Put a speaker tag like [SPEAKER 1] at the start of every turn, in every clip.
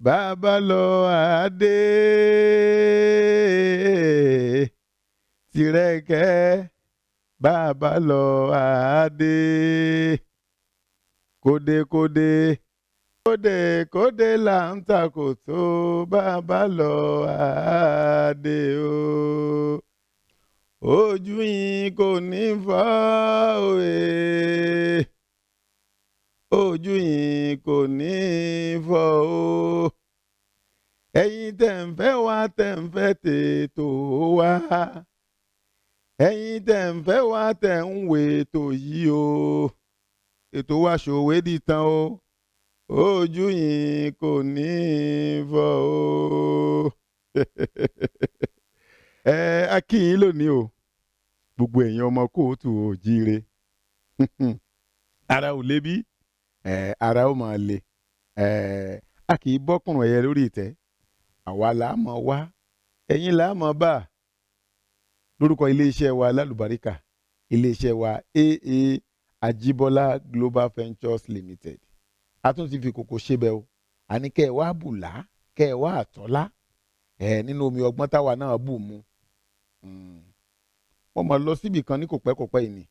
[SPEAKER 1] bàbá lọ àdé tìrẹ̀kẹ́ bàbá lọ àdé kódekóde kódekóde là ń takò tó bàbá lọ àdé o ojú yín kò ní fọ́ òye ojú yín kò ní fọ́ o ẹ̀yin tẹ̀ ń fẹ́ wá tẹ̀ ń fẹ́ tètò wá ẹ̀yin tẹ̀ ń fẹ́ wá tẹ̀ ń wètò yìí o ètò wa ṣòwe di tán o ojú yín kò ní fọ́ o a kí yín lónìí o gbogbo èèyàn ọmọ kóòtù òjíire ara ò le bí ara ó máa le a kì í bọ́kùnrin ẹ̀yẹ lórí ìtẹ́ àwa là á mọ̀ wá ẹ̀yin là á mọ̀ bá lórúkọ iléeṣẹ́ wa lálùbáríkà iléeṣẹ́ wa AA Ajibola Global Ventures Limited a tún ti fi kòkò ṣe bẹ́ẹ̀ o àní kẹ́ ẹ̀ wá bùlá kẹ́ ẹ̀ wá àtọ́lá nínú omi ọgbọ́n táwa náà bù mu wọ́n mọ̀ lọ síbì kan ní kòpẹ́kòpẹ́ yìí ni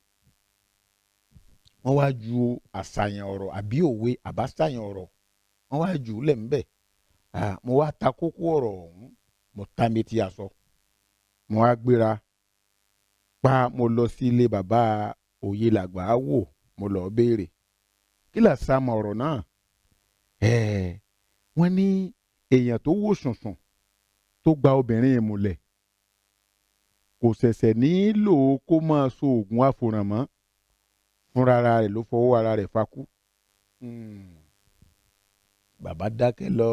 [SPEAKER 1] wọ́n wá ju àṣàyàn ọ̀rọ̀ àbí òwe àbáṣàyàn ọ̀rọ̀ wọ́n wá jù ú lẹ̀ ńbẹ̀ mo wá ta kókó ọ̀rọ̀ ọ̀hún mo ta mi ti aṣọ mo wá gbéra pa mo lọ sí ilé bàbá òye làgbà wò mo lọ béèrè kí là sàmọ̀ ọ̀rọ̀ náà wọ́n ní èèyàn tó wò sùnsùn tó gba obìnrin ìmùlẹ̀ kò ṣẹ̀ṣẹ̀ nílò kó máa so oògùn àfòrànmọ́ fúnra ara rẹ̀ ló fọwọ́ ara rẹ̀ fakú. Bàbá dákẹ́ lọ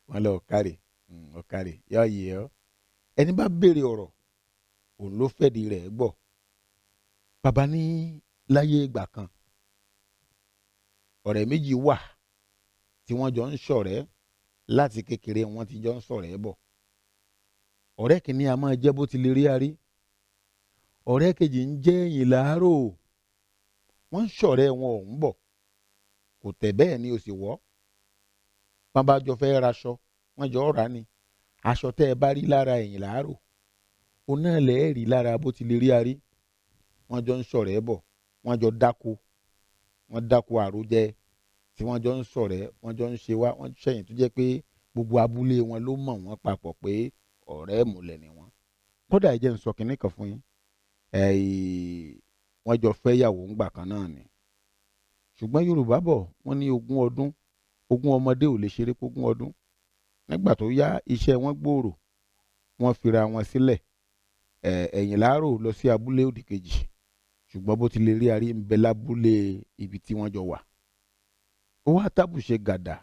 [SPEAKER 1] wọn lọ ọ̀kàrẹ̀ yọ yìí ọ́ ẹni bá béèrè ọ̀rọ̀ òun ló fẹ́ẹ̀dì rẹ̀ gbọ́. Bàbá ní láyé ìgbà kan ọ̀rẹ́ méjì wà tí wọ́n jọ ń ṣọ̀rẹ́ láti kékeré wọn ti jọ ń ṣọ̀rẹ́ bọ̀. Ọ̀rẹ́ kìíní a máa jẹ́ bó ti lè rí arí ọ̀rẹ́ kejì ń jẹ́ ẹ̀yìn láàárò wọ́n ń ṣọ̀rẹ́ wọn ò ń bọ̀ kò tẹ̀ bẹ́ẹ̀ ni o sì wọ́ wọ́n bá jọ fẹ́ raṣọ wọ́n jọ rà ní aṣọ tẹ́ ẹ bá rí lára ẹ̀yìn láàárò òun náà lẹ́ẹ̀ rí lára bó ti lè rí arí wọ́n jọ ń ṣọ̀rẹ́ bọ̀ wọ́n jọ dáko àròjẹ tí wọ́n jọ ń ṣọ̀rẹ́ wọ́n jọ ń ṣe wá wọ́n ṣẹ̀yìn tó jẹ́ pé gbogbo abúlé wọn ló mọ̀ wọ́n papọ̀ pé ọ̀rẹ́ ìmùlẹ̀ ni wọ́n. Kódà ẹ jẹ́ n sọ kinní kan fún yín wọ́n jọ fẹ́ yàwó ńgbà kan náà ni ṣùgbọ́n Yorùbá bọ̀ wọ́n ní ogún ọmọdé ò lè ṣeré pógún ọdún nígbà tó yá iṣẹ́ wọn gbòòrò wọ́n fira wọn sílẹ̀ ẹ̀yìn láàárò lọ sí abúlé òdì kejì ṣùgbọ́n bó ti lè rí arí ń bẹ lábúlé ibi tí wọ́n jọ wà. Ó wá tábùṣe gàdà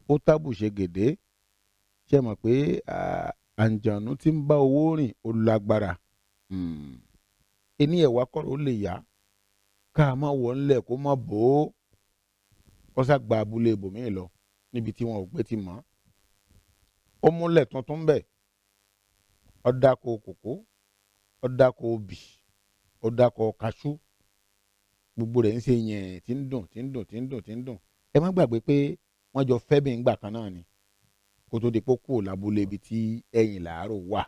[SPEAKER 1] ó tábùṣe gèdè ṣe mọ̀ pé àǹjànú tí ń bá owó rìn ó lágbára ẹni ẹ̀wá kọ́rọ̀ ó lè yá ká má wọ̀ ńlẹ̀ kó má bò ó kó sá gba abúlé ibòmíì lọ níbi tí wọn ò gbé ti mọ̀ ó múlẹ̀ tuntun bẹ̀ ó dáko kòkó ó dáko obì ó dáko kaṣú gbogbo rẹ̀ ń ṣe yẹn tí ń dùn ẹ má gbàgbé pé wọ́n jọ fẹ́ bí ńgbà kan náà ni kó tó di pé kúrò lábúlé ibi tí ẹ̀yìn làárò wà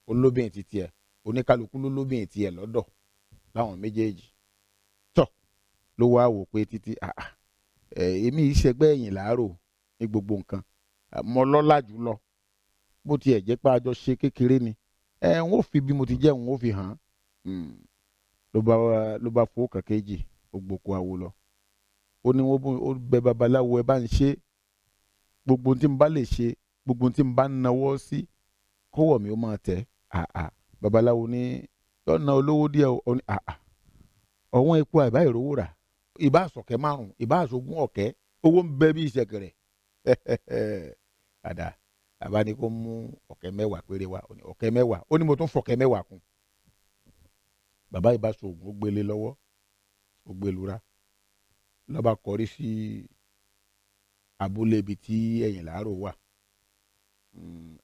[SPEAKER 1] olóbìnrin ti tiẹ̀ oníkálukú ló lóbìnrin tiẹ̀ lọ́dọ̀ láwọn méjèèjì tọ̀ ló wá wò pé títí èmi ìṣẹ́gbẹ́ ẹ̀yìn làárò ní gbogbo nǹkan mọ lọ́lá jù lọ bó tiẹ̀ jẹ́ pé àjọ ṣe kékeré ni n ó fi bí mo ti jẹ́ n ó fi hàn ló bá fowó kàkéjì ó gbòkó àwo lọ ó ní ó bẹ babaláwo ẹ bá ń ṣe gbogbo tí n bá lè ṣe gbogbo tí n bá ń nawọ́ sí kọ́wọ́ mi ó máa tẹ̀ babaláwo ní lọ́nà olówó díẹ̀ ó ní ọ̀wọ́n epo àìbá ìrówó rà ìbá àsọ̀kẹ́ 5 ìbá àsogún ọ̀kẹ́ owó ń bẹ bí ìṣẹ̀kẹ̀rẹ̀ àdá àbá ní kó mú ọ̀kẹ́ 10 péré wá ọ̀kẹ́ 10 ó ní mo tún fọ̀kẹ́ 10 kún bàbá ìbá sògùn ó gbélé lọ́wọ́ ó gbélura lọ́ba kọrí sí abúlé ibi tí ẹ̀yìn láàárò wà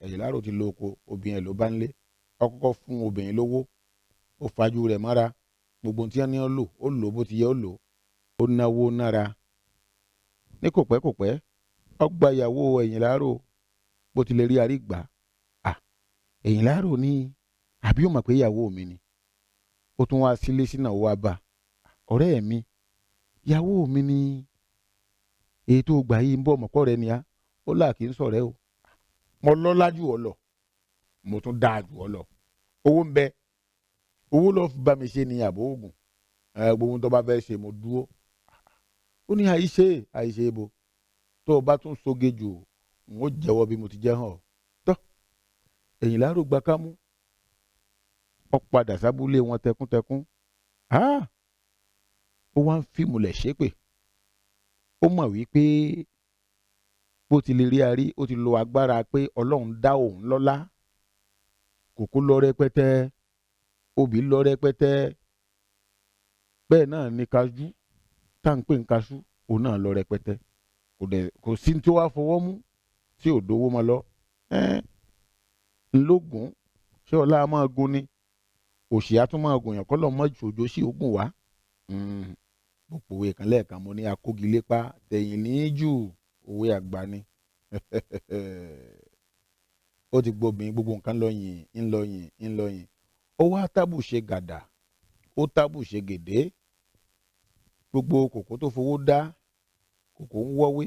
[SPEAKER 1] ẹ̀yìn láàárò ti lo oko obìnrin ẹ̀ ló bá ń lé ọkọ̀ fún obìnrin lówó ó fajú rẹ̀ mọ́ra gbogbo tí wọ́n ní ó lò bó ti yẹ ó lò ó náwó nára ní kò pẹ́ ọgbà ìyàwó ẹ̀yìn láàrò bó tilẹ̀ rí arí gbà á ẹ̀yìn láàrò ní àbí ó mọ̀ pé ìyàwó mi ni ó tún wá sílé sínú àwọn àbá ọ̀rẹ́ mi ìyàwó mi ni èyí tó gbà yìí ń bọ̀ mọ̀kọ́ rẹ ni á ó là kì í sọ̀rẹ́ o mo lọ́lá jù ọ lọ mo tún dáa jù ọ lọ owó ń bẹ owó ló fi bá mi ṣe ní àbò oògùn gbogbo tó bá fẹ́ ṣe mo dúró ó ní àìṣe ibo tó o bá tún soge jù n ó jẹ́wọ́ bí mo ti jẹ́ hàn tọ́ ẹ̀yìn láàrò gba kámú ọ padà sábúlé wọn tẹkúntẹkún ó wá ń fíìmù lẹ̀ ṣépè ó mọ̀ wípé bó ti lè rí arí ó ti lo agbára pé ọlọ́run dá òun lọ́lá kòkó lọ rẹpẹtẹ obì lọ rẹpẹtẹ bẹ́ẹ̀ náà ni kajú tá à ń pè ń kaṣú òun náà lọ rẹpẹtẹ kò sí tí ó wá fọwọ́ mú tí ò dówó mọ́ lọ ńlógún ṣé ọlá a máa gun ni òṣì á tún máa gùn yàn kọ́ lọ́ mọ́ jòjó sí ogun wá mo pòwe kan lẹ́ẹ̀kan mo ní akógilépa tẹ̀yìn ní jù òwe àgbà ni ó ti gbóbin gbogbo nǹkan ńlọyìn ó wá tábù ṣe gàdà ó tábù ṣe gèdè gbogbo kòkó tó fowó dá kòkó ń wọ́wé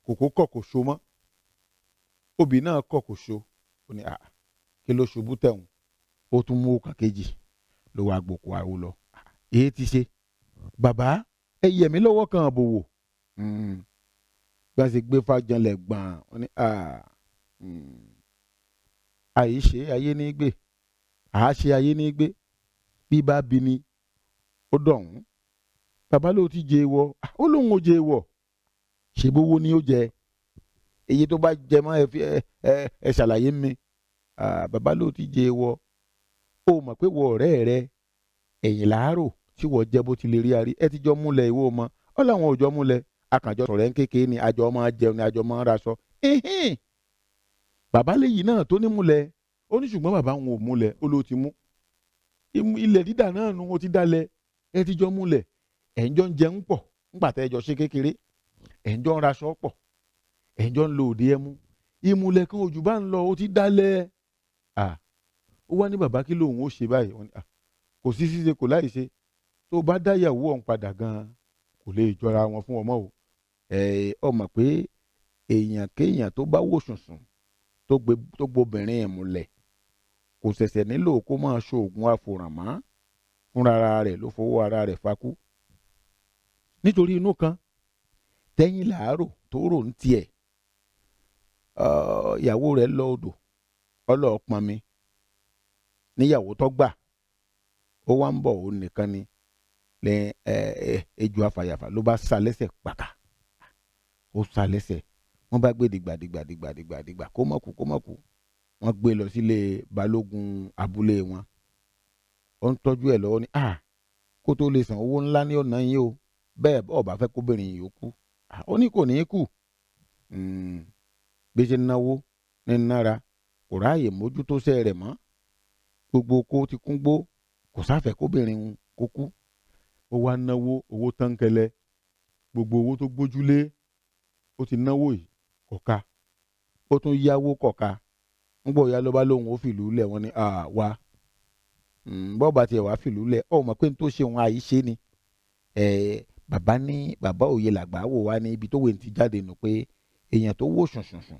[SPEAKER 1] kòkó kọ̀ kò so mọ́ obì náà kọ̀ kò so ó ní kí ló ṣubú tẹ̀hún ó tún mú ọkàn kejì ló wá gbòkó àwo lọ èyí ti ṣe bàbá ẹ yẹ̀ mí lọ́wọ́ kan àbòwò bí wọ́n ṣe gbé fàjànlẹ̀ gbọ̀n wọ́n ní àìṣe ayé ní gbé àáṣe ayé ní gbé bí bá bí ni ó dọ̀hún bàbá ló ti jẹ wọ ó lóun ò jẹ wọ ṣèbówó ni ó jẹ èyí tó bá jẹ mọ́ ẹ ṣàlàyé mi bàbá ló ti jẹ wọ ó mọ̀ pé wọ ọ̀rẹ́ rẹ ẹ̀yìn láàárò tí wọ́n jẹ́ bó ti lè rí arí ẹ ti jọ múlẹ̀ ìwọ ọmọ ọ làwọn ò jọ múlẹ̀ akànjọ sọ̀rọ̀ ẹ̀ ń kékeré ni àjọ máa jẹun ni àjọ máa raṣọ bàbá léyìí náà tó ní múlẹ̀ ó ní ṣùgbọ́n bàbá òun ò múlẹ̀ ó ló ti mú ilẹ̀ dídà náà nu ó ti dálẹ̀ ẹ ti jọ múlẹ̀ ẹ̀ ń jọ ń jẹun pọ̀ ńgbà tẹ́ ẹ jọ ṣe kékeré ẹ̀ ń jọ ń raṣọ pọ̀ ẹ̀ ń jọ ń lo òde ẹmu ìmùlẹ̀ kan òjò bá ń lọ ó ti dálẹ̀ ó wá ní bàbá kí lòun ó ṣe báyìí kò sí ṣíṣe kò láì ṣe tó bá dáyàwó ọ̀hún padà gan-an kò lè jọra wọn fún ọmọ o ọmọ pé èèyàn kéèyàn tó bá wò sùnsùn tó gbobìnrin ẹ̀ múlẹ̀ kò ṣẹ̀ṣẹ̀ nílò kó máa ṣoògùn àfòrànmọ́ fúnra rẹ̀ ló fowó ara rẹ̀ fakú nítorí inú kan tẹ́yìn làárò tó rò ń tiẹ̀ ìyàwó rẹ̀ lọ odò ọlọ́ọ̀pọnmi níyàwó tó gbà ó wá ń bọ̀ òun nìkan ni ejò afàyàfà ló bá sá lẹ́sẹ̀ pàkà ó sá lẹ́sẹ̀ wọ́n bá gbé dìgbàdìgbà kó mọ̀ kú wọ́n gbé lọ sílé balógun abúlé wọn ó ń tọ́jú ẹ̀ lọ́wọ́ ní kó tó lè san owó ńlá ní ọ̀nà yìí o bẹ́ẹ̀ bọ́ọ̀ bá fẹ́ kóbìnrin yìí ó kú ó ní kò ní í kú bí ṣe náwó ní nára kò ráàyè mójútó sẹ́ rẹ̀ mọ́ gbogbo kó ti kún gbó kò sáfẹ́ kóbìnrin kó kú ó wá náwó owó tánkẹlẹ gbogbo owó tó gbójúlé ó ti náwó yìí kọ̀ka ó tún yáwó kọ̀ka ńgbọ́ ìyá ló bá lóun ó fìlú lẹ̀ wọ́n ní wá bọ́ọ̀bà tiẹ̀ wá fìlú lẹ̀ ọ̀ mọ̀ pé n tó ṣe òun àyíṣe ni bàbá òye làgbà wò wá ní ibi tó wẹ̀ ti jáde nù pé èèyàn tó wò sùnsùnsùn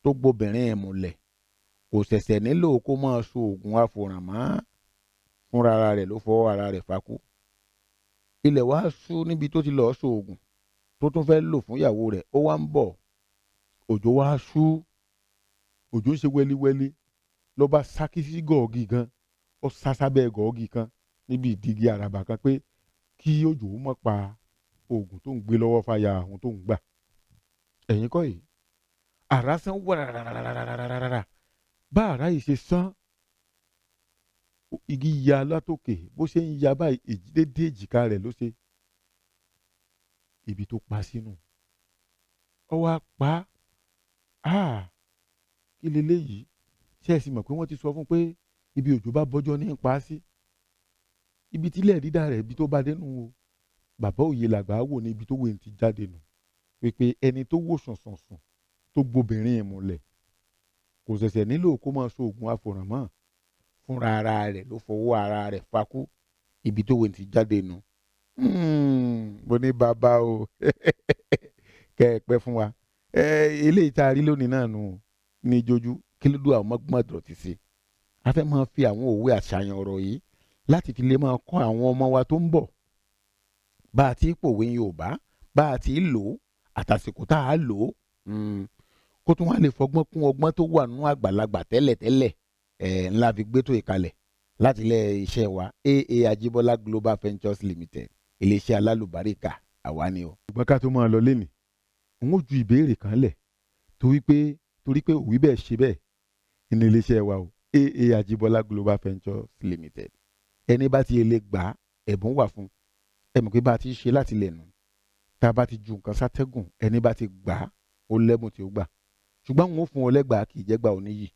[SPEAKER 1] tó gbobìnrin ẹ̀ múlẹ̀ kò ṣẹ̀ṣẹ̀ nílò kó máa so oògùn àfòrànmọ́ fúnra rẹ̀ ló fọwọ́ ara rẹ̀ fakú ilẹ̀ wá ṣú níbi tó ti lọ́ọ́ so oògùn tó tún fẹ́ lò fún ìyàwó rẹ̀ ó wá ń bọ̀ òjò wá ṣú òjò ń ṣe wẹ́líwẹ́lí ló bá sákí sí gọ̀ọ́gì gan ó sá sábẹ́ gọ̀ọ́gì kan níbi ìdígi àràbà kan pé kí òjò mọ̀ pa oògùn tó ń gbé lọ́wọ́ fàyà àwọn tó ń gbà ẹ̀yìn kọ́ yìí àrá sán wàràràràràràràrà bá àrá yìí ṣe sán igi ya látòkè bó ṣe ń ya báyìí dédé èjìká rẹ̀ ló ṣe ibi tó pa sínú ọ wá pa kí leléyìí ṣe é sì mọ̀ pé wọ́n ti sọ fún pé ibi òjò bá bọ́jọ́ ní pa á sí ibi tílẹ̀ dídá rẹ̀ ibi tó bá dénú o bàbá òye làgbà wò ní ibi tó wẹ̀ ti jáde nù wípé ẹni tó wò sùnsùnsùn tó gbobìnrin ìmùlẹ̀ kò ṣẹ̀ṣẹ̀ nílò kó máa so oògùn àfòrànmọ́ fúnra ara rẹ̀ ló fọwọ́ ara rẹ̀ fakú ibi tó wẹ̀ ti jáde nù. Mo ní bàbá o kẹ́ ẹ pẹ́ fún wa eléyìí tá a rí lónìí náà nù ní jojú kí ló dé àwọn ọmọgbọ́n dọ̀tí sí i. A fẹ́ máa fi àwọn òwe àṣàyàn ọ̀rọ̀ yìí láti fi lè máa kọ́ àwọn ọmọ wa tó ń bọ̀ bá a ti pòwe Yorùbá bá a ti lò ó àtàsìkò tá a lò ó kó tún wá lè fọgbọ́n kún ọgbọ́n tó wà nínú àgbàlagbà tẹ́lẹ̀tẹ́lẹ̀ ńlá fi gbé tó ìkalẹ̀ láti ilé iṣẹ́ wa AA Ajibola Global Ventures Limited iléeṣẹ́ alálùbáríkà àwa ni o. ṣùgbọ́n ká tó máa lọ lẹ́nìí n ó ju ìbéèrè kan lẹ̀ torí pé òwí bẹ́ẹ̀ ṣe bẹ́ẹ̀ ní iléeṣẹ́ wa o AA Ajibola Global Ventures Limited ẹni bá ti lè gbà ẹ̀bùn wà fún ẹ mọ̀ pé bá a ti ṣe láti lẹ̀ nù tá a bá ti ju nǹkan sátẹ́gùn ẹni bá ti gbà ó lẹ́bùn tí ó gbà ṣùgbọ́n n ó fún ọ lẹ́gbàá kì í jẹ́ gbà ó níyì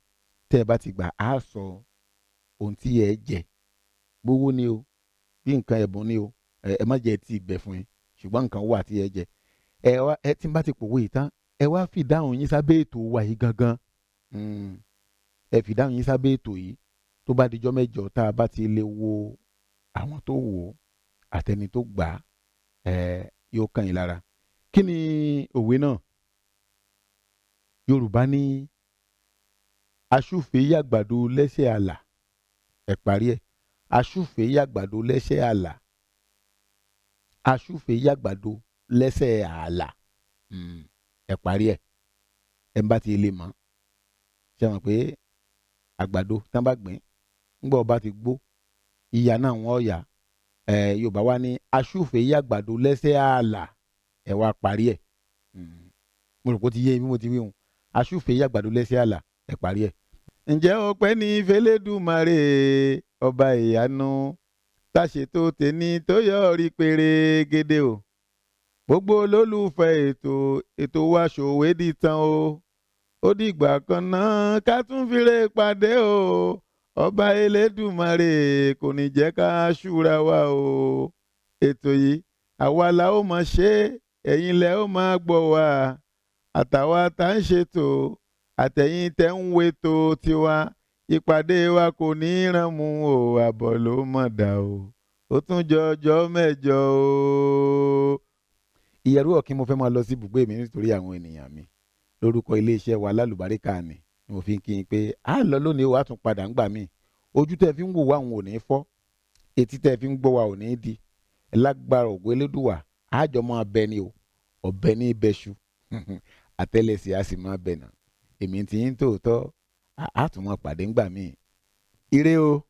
[SPEAKER 1] tẹ́ ẹ bá ti gbà á sọ ohun tí ẹ jẹ gbówó ni o bí nǹkan ẹ̀bùn ni o ẹ má jẹ́ tí ì bẹ̀ fún yín ṣùgbọ́n nǹkan wà tí ẹ jẹ ẹ tí n bá ti pòwe yìí tán ẹ wá fi ìdáhùn yín sábẹ́ ètò wa yìí gangan ẹ fi ìdáhùn yín sábẹ́ ètò yìí tó bá dijọ́ mẹ́jọ tá a bá ti lè wo àwọn tó wò ó àtẹni tó gbà á yóò kàn yín lára. Kí ni òwe náà? Yorùbá ní aṣúfèé yàgbàdo lẹ́sẹ̀ àlà ẹ parí ẹ̀ aṣúfèé yàgbàdo lẹ́sẹ̀ àlà aṣúfèé yàgbàdo lẹ́sẹ̀ àlà ẹ parí ẹ̀ ẹ bá ti lè mọ̀ ṣe mọ̀ pé àgbàdo tán bá gbìn ńgbà ọba ti gbó ìyá náà wọ́n yà Yorùbá wá ní aṣúfèé yàgbàdo lẹ́sẹ̀ àlà ẹ wá parí ẹ̀ mo rò pé ó ti yé mi mo ti wí hùn aṣúfèé yàgbàdo lẹ́sẹ̀ àlà ẹ parí ẹ̀. ǹjẹ́ ọpẹ́ ní fẹlẹ́dùmarè ọba ìyanu táṣètò tèmi tó yọrí pérégedé o gbogbo olólùfẹ́ ètò wa Ṣòwédì tán o ó dìgbà kan náà ká tún fìrè pàdé o ọba Elédùmarè kò ní jẹ́ ká ṣúra wa o ètò yìí àwa la ó máa ṣe ẹ̀yin lẹ ó máa gbọ́ wa àtàwa tá ń ṣètò àtẹ̀yìn tẹ́ ń wètò tiwa ìpàdé wa kò ní í ràn mú o àbọ̀ ló mọ̀ dà o ó tún jọjọ́ mẹ́jọ o. Ìyẹ̀rú ọ̀kín mo fẹ́ máa lọ sí ibùgbé mi nítorí àwọn ènìyàn mi lórúkọ iléeṣẹ́ wa lálùbáríkà ni mo fi ń kí n pé a lọ lónìí o a tún padà ń gbà mí ojú tẹ́ fi ń wò wá òun ò ní fọ́ etí tẹ́ fi ń gbọ́ wa ò ní di lágbára ògo Elédùwà àjọ máa bẹ ni o ọ̀bẹ ní bẹ́ṣu àtẹ́lẹsẹ̀ a sì máa bẹ̀ náà èmi ti ń tòótọ́ a tún máa pàdé ńgbà míì ire o.